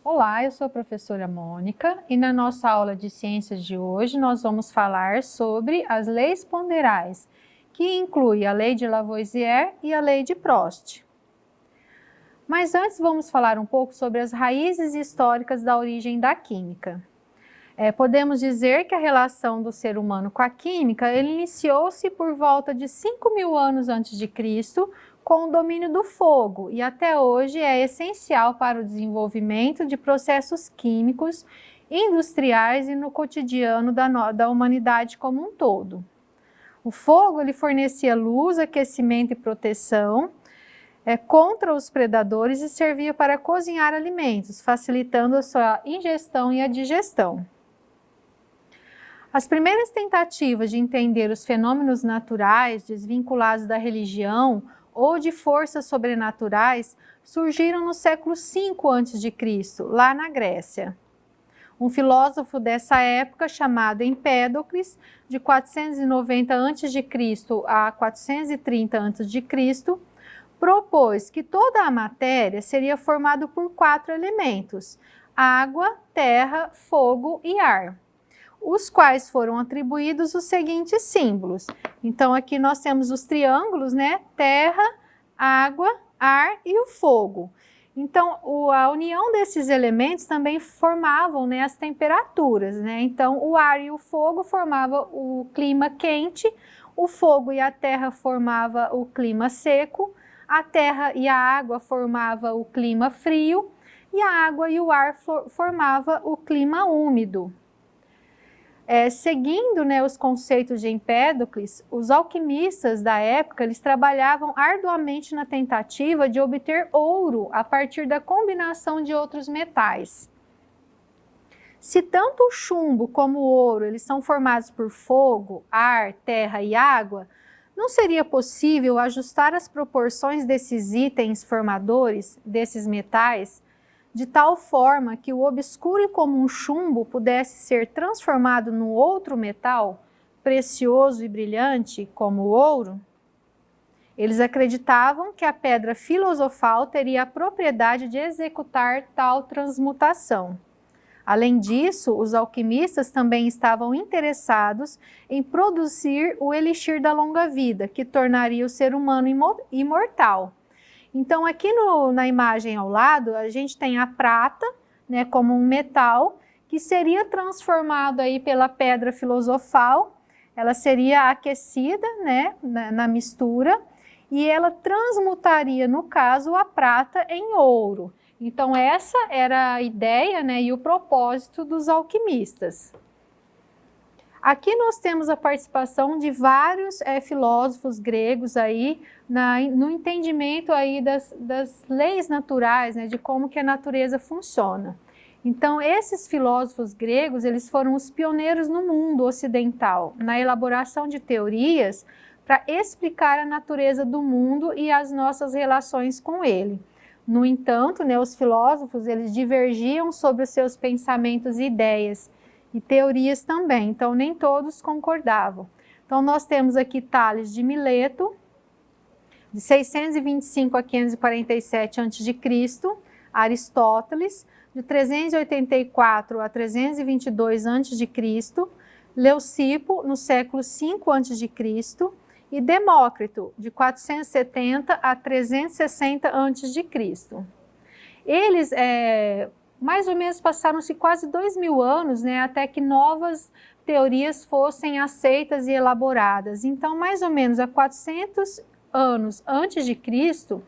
Olá, eu sou a professora Mônica e na nossa aula de ciências de hoje nós vamos falar sobre as leis ponderais, que inclui a lei de Lavoisier e a lei de Prost. Mas antes vamos falar um pouco sobre as raízes históricas da origem da química. Podemos dizer que a relação do ser humano com a química iniciou-se por volta de 5.000 anos antes de Cristo, com o domínio do fogo, e até hoje é essencial para o desenvolvimento de processos químicos, industriais e no cotidiano da humanidade como um todo. O fogo ele fornecia luz, aquecimento e proteção contra os predadores e servia para cozinhar alimentos, facilitando a sua ingestão e a digestão. As primeiras tentativas de entender os fenômenos naturais desvinculados da religião ou de forças sobrenaturais surgiram no século V a.C., lá na Grécia. Um filósofo dessa época, chamado Empédocles, de 490 a.C. a 430 a.C., propôs que toda a matéria seria formada por 4 elementos: água, terra, fogo e ar, os quais foram atribuídos os seguintes símbolos. Então aqui nós temos os triângulos, né? Terra, água, ar e o fogo. Então a união desses elementos também formavam, né, as temperaturas, né? Então o ar e o fogo formavam o clima quente, o fogo e a terra formavam o clima seco, a terra e a água formavam o clima frio e a água e o ar formavam o clima úmido. Seguindo, né, os conceitos de Empédocles, os alquimistas da época eles trabalhavam arduamente na tentativa de obter ouro a partir da combinação de outros metais. Se tanto o chumbo como o ouro eles são formados por fogo, ar, terra e água, não seria possível ajustar as proporções desses itens formadores, desses metais, de tal forma que o obscuro e comum chumbo pudesse ser transformado num outro metal, precioso e brilhante, como o ouro? Eles acreditavam que a pedra filosofal teria a propriedade de executar tal transmutação. Além disso, os alquimistas também estavam interessados em produzir o elixir da longa vida, que tornaria o ser humano imortal. Então aqui na imagem ao lado, a gente tem a prata, né, como um metal, que seria transformado aí pela pedra filosofal, ela seria aquecida, né, na mistura, e ela transmutaria, no caso, a prata em ouro. Então essa era a ideia, né, e o propósito dos alquimistas. Aqui nós temos a participação de vários filósofos gregos aí no entendimento aí das leis naturais, né, de como que a natureza funciona. Então esses filósofos gregos eles foram os pioneiros no mundo ocidental na elaboração de teorias para explicar a natureza do mundo e as nossas relações com ele. No entanto, né, os filósofos eles divergiam sobre os seus pensamentos e ideias e teorias também, então nem todos concordavam. Então nós temos aqui Tales de Mileto, de 625 a 547 a.C., Aristóteles, de 384 a 322 a.C., Leucipo, no século V a.C., e Demócrito, de 470 a 360 a.C. Eles mais ou menos passaram-se quase 2.000 anos, né, até que novas teorias fossem aceitas e elaboradas. Então, mais ou menos há 400 anos antes de Cristo,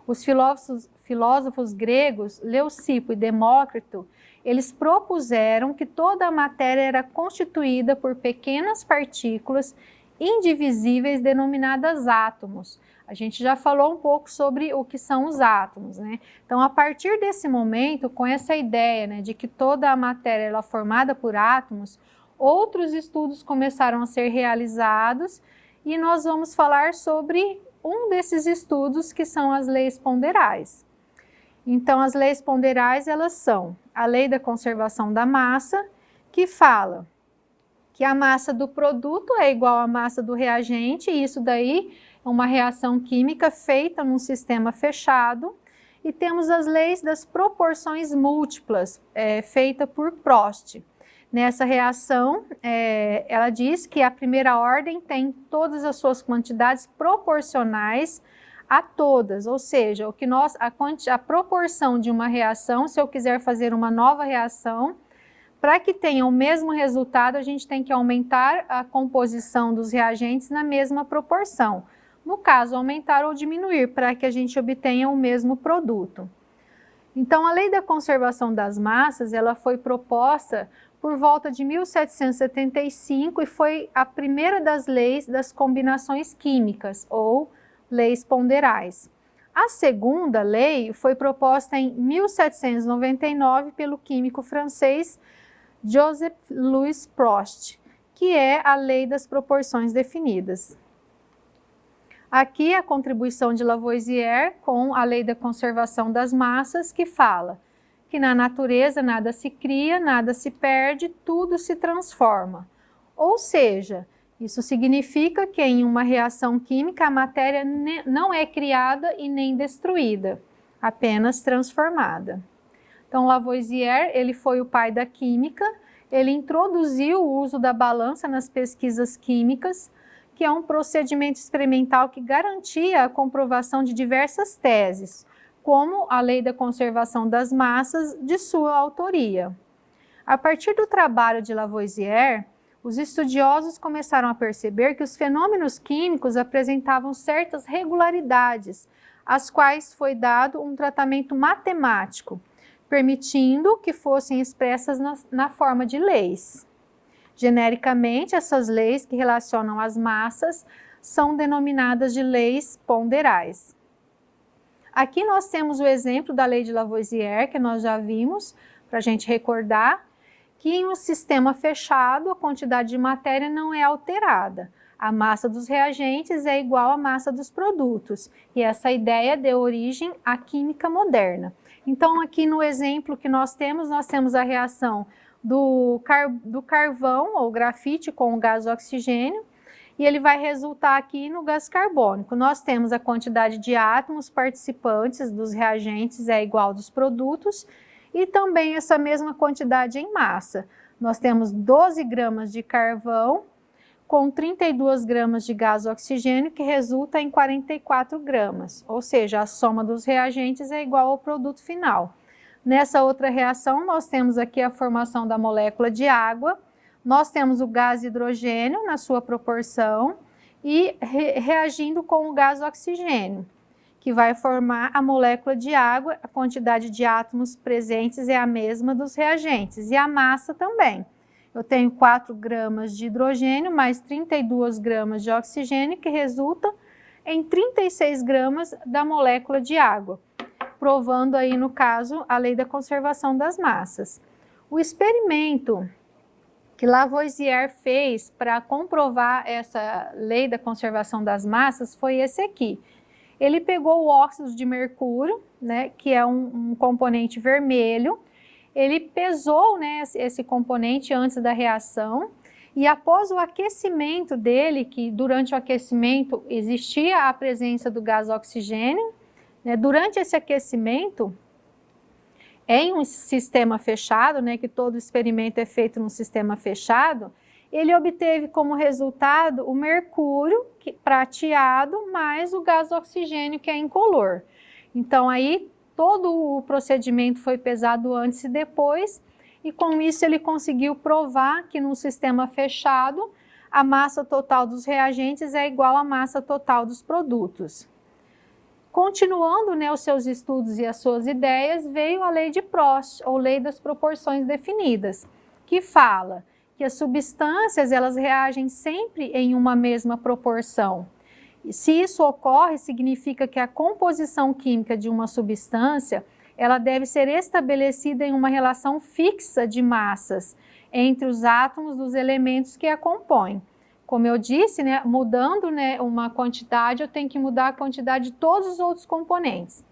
os filósofos gregos, Leucipo e Demócrito, eles propuseram que toda a matéria era constituída por pequenas partículas indivisíveis denominadas átomos. A gente já falou um pouco sobre o que são os átomos, né? Então, a partir desse momento, com essa ideia, né, de que toda a matéria é formada por átomos, outros estudos começaram a ser realizados e nós vamos falar sobre um desses estudos que são as leis ponderais. Então, as leis ponderais, elas são a lei da conservação da massa, que fala que a massa do produto é igual à massa do reagente, e isso daí é uma reação química feita num sistema fechado, E temos as leis das proporções múltiplas, feita por Prost. Nessa reação, ela diz que a primeira ordem tem todas as suas quantidades proporcionais a todas, ou seja, a proporção de uma reação, se eu quiser fazer uma nova reação, para que tenha o mesmo resultado, a gente tem que aumentar a composição dos reagentes na mesma proporção. No caso, aumentar ou diminuir, para que a gente obtenha o mesmo produto. Então, a lei da conservação das massas, ela foi proposta por volta de 1775 e foi a primeira das leis das combinações químicas, ou leis ponderais. A segunda lei foi proposta em 1799 pelo químico francês Joseph-Louis Prost, que é a lei das proporções definidas. Aqui a contribuição de Lavoisier com a lei da conservação das massas, que fala que na natureza nada se cria, nada se perde, tudo se transforma. Ou seja, isso significa que em uma reação química a matéria não é criada e nem destruída, apenas transformada. Então Lavoisier, ele foi o pai da química, ele introduziu o uso da balança nas pesquisas químicas, que é um procedimento experimental que garantia a comprovação de diversas teses, como a lei da conservação das massas de sua autoria. A partir do trabalho de Lavoisier, os estudiosos começaram a perceber que os fenômenos químicos apresentavam certas regularidades, às quais foi dado um tratamento matemático, permitindo que fossem expressas na forma de leis. Genericamente, essas leis que relacionam as massas são denominadas de leis ponderais. Aqui nós temos o exemplo da lei de Lavoisier, que nós já vimos, para a gente recordar, que em um sistema fechado a quantidade de matéria não é alterada. A massa dos reagentes é igual à massa dos produtos, e essa ideia deu origem à química moderna. Então, aqui no exemplo que nós temos a reação do carvão ou grafite com o gás oxigênio, e ele vai resultar aqui no gás carbônico. Nós temos a quantidade de átomos participantes dos reagentes é igual dos produtos, e também essa mesma quantidade em massa. Nós temos 12 gramas de carvão com 32 gramas de gás oxigênio, que resulta em 44 gramas, ou seja, a soma dos reagentes é igual ao produto final. Nessa outra reação, nós temos aqui a formação da molécula de água, nós temos o gás hidrogênio na sua proporção e reagindo com o gás oxigênio, que vai formar a molécula de água, a quantidade de átomos presentes é a mesma dos reagentes e a massa também. Eu tenho 4 gramas de hidrogênio mais 32 gramas de oxigênio, que resulta em 36 gramas da molécula de água, provando aí, no caso, a lei da conservação das massas. O experimento que Lavoisier fez para comprovar essa lei da conservação das massas foi esse aqui. Ele pegou o óxido de mercúrio, né, que é um componente vermelho, ele pesou, né, esse componente antes da reação, e após o aquecimento dele, que durante o aquecimento existia a presença do gás oxigênio, né, durante esse aquecimento, em um sistema fechado, né, que todo experimento é feito num sistema fechado, ele obteve como resultado o mercúrio prateado mais o gás oxigênio, que é incolor. Então aí todo o procedimento foi pesado antes e depois, e com isso ele conseguiu provar que num sistema fechado a massa total dos reagentes é igual à massa total dos produtos. Continuando, né, os seus estudos e as suas ideias, veio a lei de Prost, ou lei das proporções definidas, que fala que as substâncias elas reagem sempre em uma mesma proporção. E se isso ocorre, significa que a composição química de uma substância ela deve ser estabelecida em uma relação fixa de massas entre os átomos dos elementos que a compõem. Como eu disse, né, mudando, né, uma quantidade, eu tenho que mudar a quantidade de todos os outros componentes.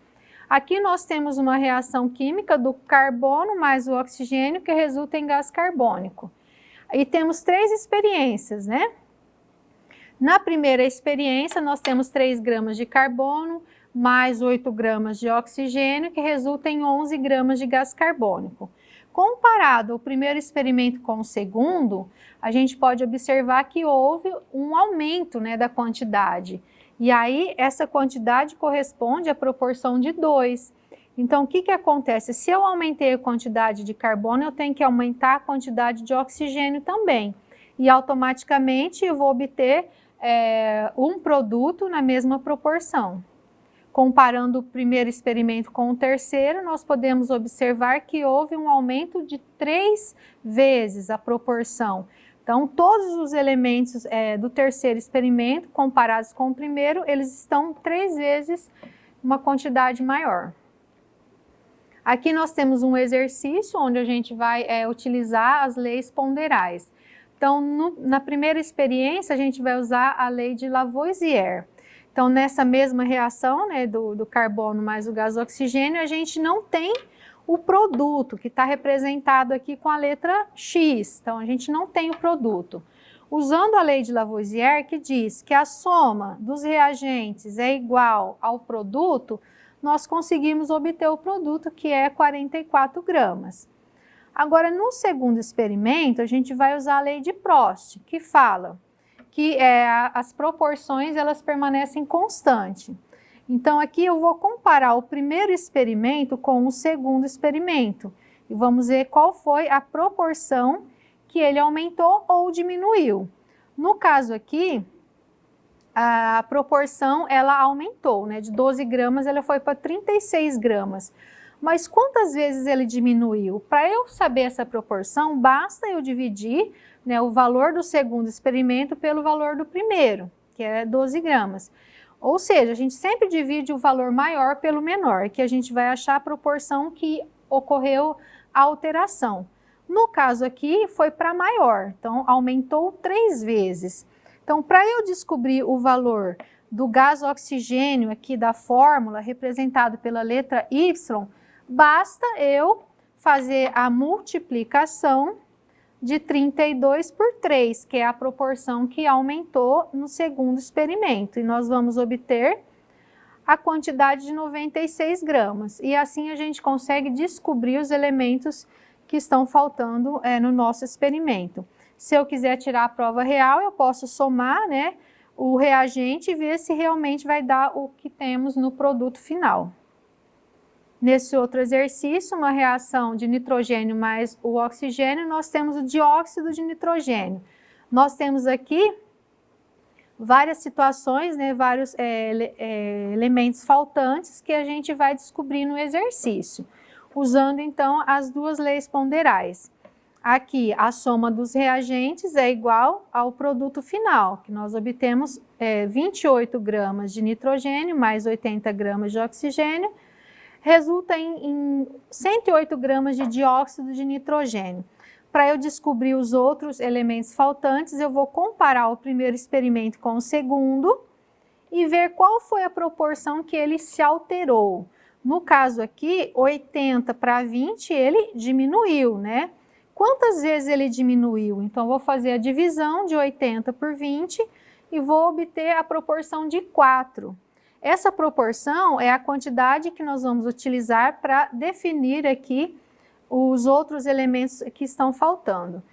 Aqui nós temos uma reação química do carbono mais o oxigênio, que resulta em gás carbônico. E temos 3 experiências, né? Na primeira experiência, nós temos 3 gramas de carbono, mais 8 gramas de oxigênio, que resulta em 11 gramas de gás carbônico. Comparado o primeiro experimento com o segundo, a gente pode observar que houve um aumento, né, da quantidade. E aí, essa quantidade corresponde à proporção de 2. Então, o que que acontece? Se eu aumentei a quantidade de carbono, eu tenho que aumentar a quantidade de oxigênio também. E automaticamente eu vou obter um produto na mesma proporção. Comparando o primeiro experimento com o terceiro, nós podemos observar que houve um aumento de 3 vezes a proporção. Então, todos os elementos do terceiro experimento, comparados com o primeiro, eles estão 3 vezes uma quantidade maior. Aqui nós temos um exercício onde a gente vai utilizar as leis ponderais. Então, na primeira experiência, a gente vai usar a lei de Lavoisier. Então, nessa mesma reação, né, do carbono mais o gás oxigênio, a gente não tem o produto, que está representado aqui com a letra X. Então, a gente não tem o produto. Usando a lei de Lavoisier, que diz que a soma dos reagentes é igual ao produto, nós conseguimos obter o produto, que é 44 gramas. Agora, no segundo experimento, a gente vai usar a lei de Prost, que fala que as proporções elas permanecem constantes. Então, aqui eu vou comparar o primeiro experimento com o segundo experimento e vamos ver qual foi a proporção que ele aumentou ou diminuiu. No caso aqui, a proporção ela aumentou, né? De 12 gramas ela foi para 36 gramas. Mas quantas vezes ele diminuiu? Para eu saber essa proporção, basta eu dividir, né, o valor do segundo experimento pelo valor do primeiro, que é 12 gramas. Ou seja, a gente sempre divide o valor maior pelo menor, que a gente vai achar a proporção que ocorreu a alteração. No caso aqui, foi para maior, então aumentou 3 vezes. Então, para eu descobrir o valor do gás oxigênio aqui da fórmula, representado pela letra Y, basta eu fazer a multiplicação de 32 por 3, que é a proporção que aumentou no segundo experimento. E nós vamos obter a quantidade de 96 gramas. E assim a gente consegue descobrir os elementos que estão faltando no nosso experimento. Se eu quiser tirar a prova real, eu posso somar, né, o reagente e ver se realmente vai dar o que temos no produto final. Nesse outro exercício, uma reação de nitrogênio mais o oxigênio, nós temos o dióxido de nitrogênio. Nós temos aqui várias situações, né, vários elementos faltantes que a gente vai descobrir no exercício, usando então as duas leis ponderais. Aqui, a soma dos reagentes é igual ao produto final, que nós obtemos 28 gramas de nitrogênio mais 80 gramas de oxigênio, resulta em 108 gramas de dióxido de nitrogênio. Para eu descobrir os outros elementos faltantes, eu vou comparar o primeiro experimento com o segundo e ver qual foi a proporção que ele se alterou. No caso aqui, 80 para 20, ele diminuiu, né? Quantas vezes ele diminuiu? Então, vou fazer a divisão de 80 por 20 e vou obter a proporção de 4. Essa proporção é a quantidade que nós vamos utilizar para definir aqui os outros elementos que estão faltando.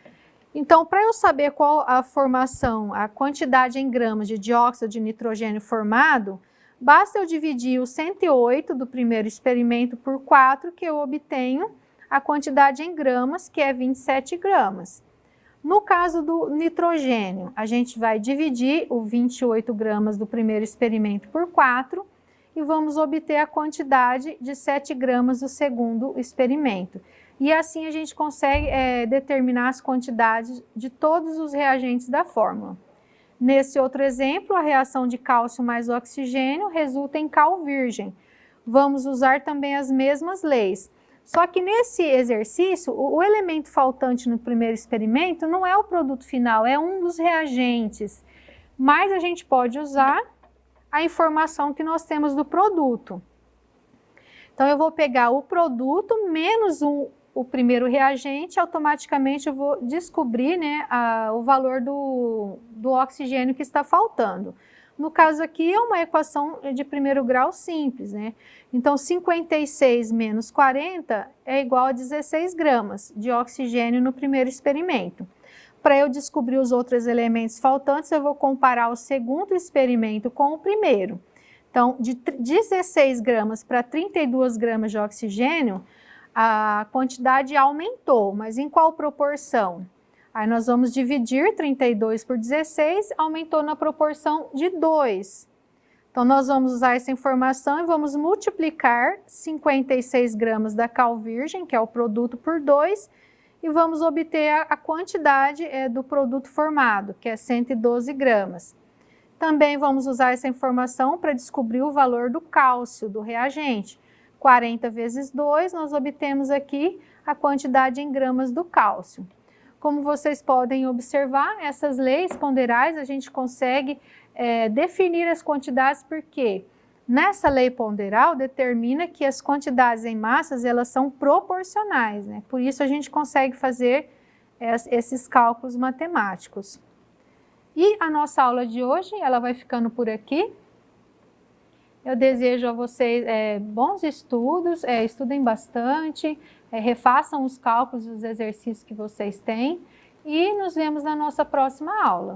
Então, para eu saber qual a formação, a quantidade em gramas de dióxido de nitrogênio formado, basta eu dividir o 108 do primeiro experimento por 4, que eu obtenho a quantidade em gramas, que é 27 gramas. No caso do nitrogênio, a gente vai dividir o 28 gramas do primeiro experimento por 4 e vamos obter a quantidade de 7 gramas do segundo experimento. E assim a gente consegue determinar as quantidades de todos os reagentes da fórmula. Nesse outro exemplo, a reação de cálcio mais oxigênio resulta em cal virgem. Vamos usar também as mesmas leis. Só que nesse exercício, o elemento faltante no primeiro experimento não é o produto final, é um dos reagentes. Mas a gente pode usar a informação que nós temos do produto. Então, eu vou pegar o produto menos o primeiro reagente, automaticamente eu vou descobrir, né, o valor do oxigênio que está faltando. No caso aqui, é uma equação de primeiro grau simples, né? Então, 56 menos 40 é igual a 16 gramas de oxigênio no primeiro experimento. Para eu descobrir os outros elementos faltantes, eu vou comparar o segundo experimento com o primeiro. Então, de 16 gramas para 32 gramas de oxigênio, a quantidade aumentou, mas em qual proporção? Aí nós vamos dividir 32 por 16, aumentou na proporção de 2. Então, nós vamos usar essa informação e vamos multiplicar 56 gramas da cal virgem, que é o produto, por 2, e vamos obter a quantidade do produto formado, que é 112 gramas. Também vamos usar essa informação para descobrir o valor do cálcio do reagente. 40 vezes 2, nós obtemos aqui a quantidade em gramas do cálcio. Como vocês podem observar, essas leis ponderais a gente consegue definir as quantidades porque nessa lei ponderal determina que as quantidades em massas elas são proporcionais, né? Por isso a gente consegue fazer esses cálculos matemáticos. E a nossa aula de hoje, ela vai ficando por aqui. Eu desejo a vocês bons estudos, estudem bastante, refaçam os cálculos e os exercícios que vocês têm e nos vemos na nossa próxima aula.